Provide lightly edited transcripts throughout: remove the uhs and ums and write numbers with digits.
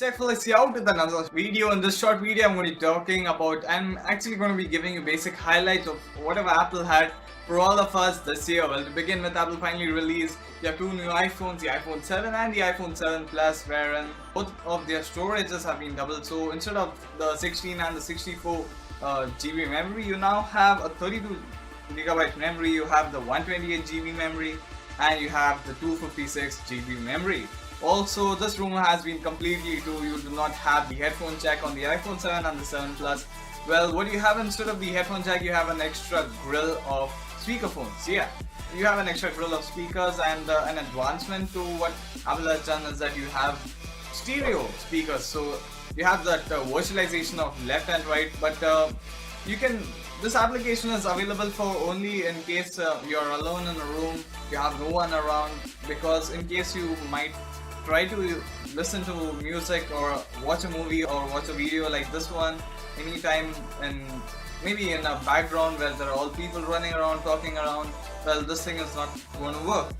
Techphillics here out with another video. In this short video, I'm going to be talking about, I'm actually going to be giving you basic highlights of whatever Apple had for all of us this year. Well, to begin with, Apple finally released their two new iPhones, the iPhone 7 and the iPhone 7 Plus, wherein both of their storages have been doubled. So instead of the 16 and the 64 GB memory, you now have a 32GB memory, you have the 128GB memory, and you have the 256GB memory. Also, this rumor has been completely true. You do not have the headphone jack on the iPhone 7 and the 7 Plus. Well, what do you have instead of the headphone jack? You have an extra grill of speakerphones. Yeah, you have an extra grill of speakers, and an advancement to what Apple has done is that you have stereo speakers. So you have that virtualization of left and right, but you can. This application is available for only in case you're alone in a room, you have no one around, because in case you might try to listen to music or watch a movie or watch a video like this one anytime, and maybe in a background where there are all people running around talking around, well, this thing is not going to work.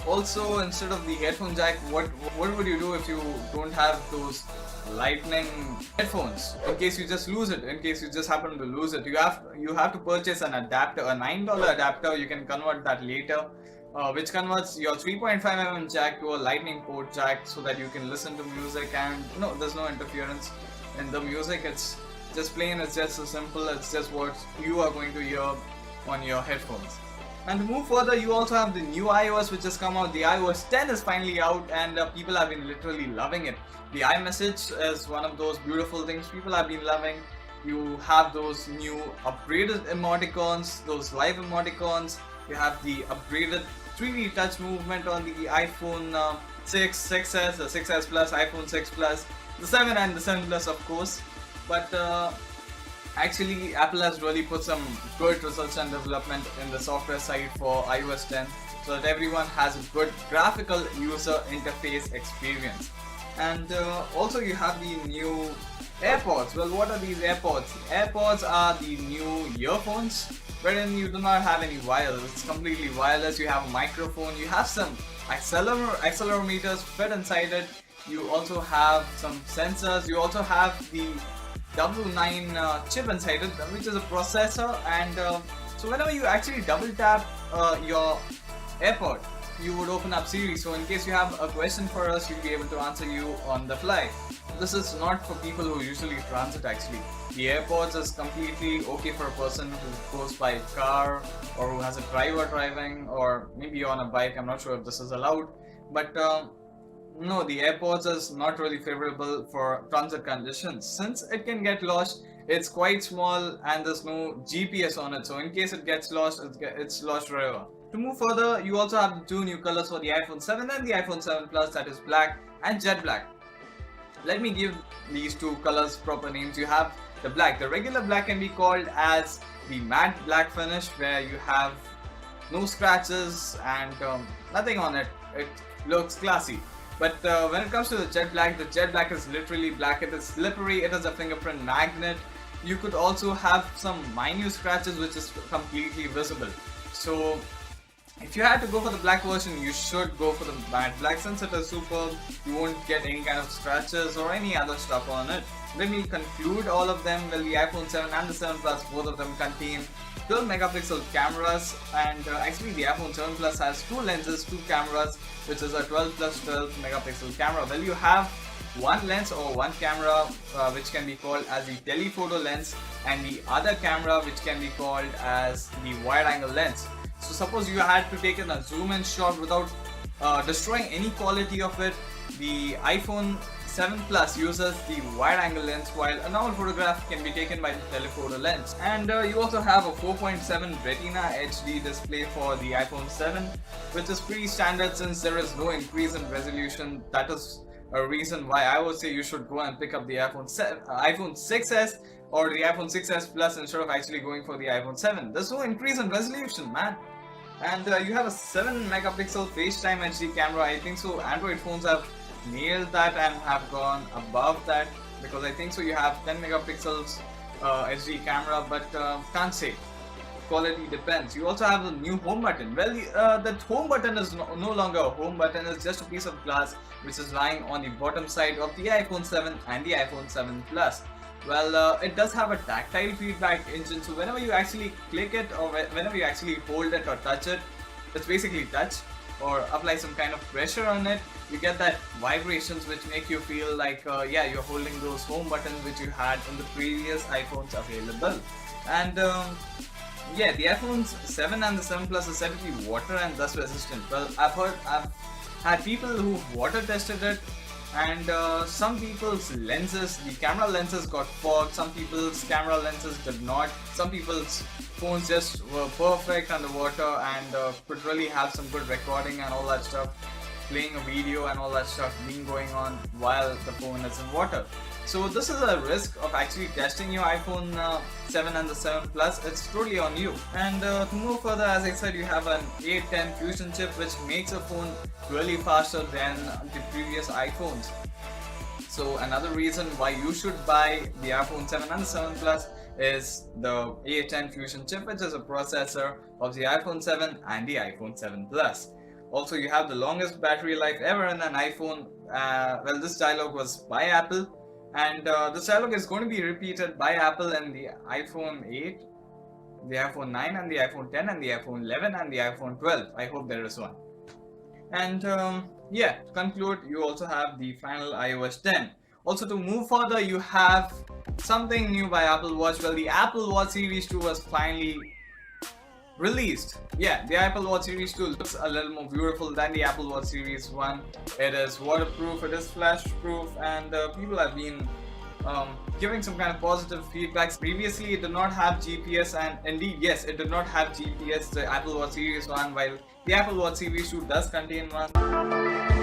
Also, instead of the headphone jack, what would you do if you don't have those lightning headphones? In case you just lose it, in case you just happen to lose it, you have to purchase an adapter, a $9 adapter. You can convert that later, which converts your 3.5mm jack to a lightning port jack so that you can listen to music, and there's no interference in the music. It's just plain, it's just so simple, it's just what you are going to hear on your headphones. And to move further, you also have the new iOS which has come out. The iOS 10 is finally out, and people have been literally loving it. The iMessage is one of those beautiful things people have been loving. You have those new upgraded emoticons, those live emoticons. You have the upgraded 3D touch movement on the iPhone 6, 6s, the 6s Plus, iPhone 6 Plus, the 7 and the 7 Plus of course. But actually, Apple has really put some good research and development in the software side for iOS 10 so that everyone has a good graphical user interface experience. And also you have the new Airpods. Well, what are these Airpods? Airpods are the new earphones wherein you do not have any wires. It's completely wireless. You have a microphone, you have some accelerometers fit inside it, you also have some sensors, you also have the W9 chip inside it, which is a processor, and so whenever you actually double tap your AirPod, you would open up Siri. So in case you have a question for us, you'll be able to answer you on the fly. This is not for people who usually transit actually. The AirPods is completely okay for a person who goes by car or who has a driver driving, or maybe on a bike. I'm not sure if this is allowed, but no, the AirPods is not really favorable for transit conditions since it can get lost. It's quite small and there's no GPS on it, so in case it gets lost, it's lost forever. To move further, you also have the two new colors for the iPhone 7 and the iPhone 7 Plus, that is black and jet black. Let me give these two colors proper names. You have the black. The regular black can be called as the matte black finish, where you have no scratches and nothing on it. It looks classy. But when it comes to the jet black is literally black. It is slippery, it is a fingerprint magnet. You could also have some minute scratches which is completely visible. So if you had to go for the black version, you should go for the matte black. Since it is superb, you won't get any kind of scratches or any other stuff on it. Let me conclude all of them. Well, the iPhone 7 and the 7 Plus, both of them contain 12 megapixel cameras, and actually the iPhone 7 Plus has two lenses, two cameras, which is a 12 plus 12 megapixel camera. Well, you have one lens or one camera which can be called as the telephoto lens, and the other camera which can be called as the wide angle lens. So suppose you had to take a zoom in shot without destroying any quality of it, the iPhone 7 Plus uses the wide angle lens, while a normal photograph can be taken by the telephoto lens. And you also have a 4.7 Retina HD display for the iPhone 7, which is pretty standard since there is no increase in resolution. That is a reason why I would say you should go and pick up the iPhone 6s or the iPhone 6s Plus instead of actually going for the iPhone 7. There's no increase in resolution, man. And you have a 7 megapixel FaceTime HD camera. I think so Android phones have nailed that and have gone above that, because I think so you have 10 megapixels HD camera, but can't say. quality depends. You also have the new home button. Well, that home button is no longer a home button, it's just a piece of glass which is lying on the bottom side of the iPhone 7 and the iPhone 7 Plus. Well, it does have a tactile feedback engine, so whenever you actually click it or whenever you actually hold it or touch it, it's basically touch or apply some kind of pressure on it, you get that vibrations which make you feel like yeah, you're holding those home buttons which you had in the previous iPhones available. And yeah, the iPhones 7 and the 7 Plus are said to be water and dust resistant. Well, I've had people who've water tested it, and some people's lenses, the camera lenses got fogged, some people's camera lenses did not, some people's phones just were perfect underwater and could really have some good recording and all that stuff, playing a video and all that stuff being going on while the phone is in water. So this is a risk of actually testing your iPhone 7 and the 7 Plus. It's totally on you. And to move further, as I said, you have an A10 Fusion chip which makes a phone really faster than the previous iPhones. So another reason why you should buy the iPhone 7 and the 7 Plus is the A10 Fusion chip, which is a processor of the iPhone 7 and the iPhone 7 Plus. Also, you have the longest battery life ever in an iPhone. Well, this dialogue was by Apple. And this dialogue is going to be repeated by Apple in the iPhone 8, the iPhone 9 and the iPhone 10 and the iPhone 11 and the iPhone 12. I hope there is one. And yeah, to conclude, you also have the final iOS 10. Also, to move further, you have something new by Apple Watch. Well, the Apple Watch Series 2 was finally released. Yeah, the Apple Watch Series 2 looks a little more beautiful than the Apple Watch Series 1. It is waterproof, it is flash proof, and people have been giving some kind of positive feedbacks. Previously, it did not have GPS, and indeed, yes, it did not have GPS, the Apple Watch Series 1, while the Apple Watch Series 2 does contain one.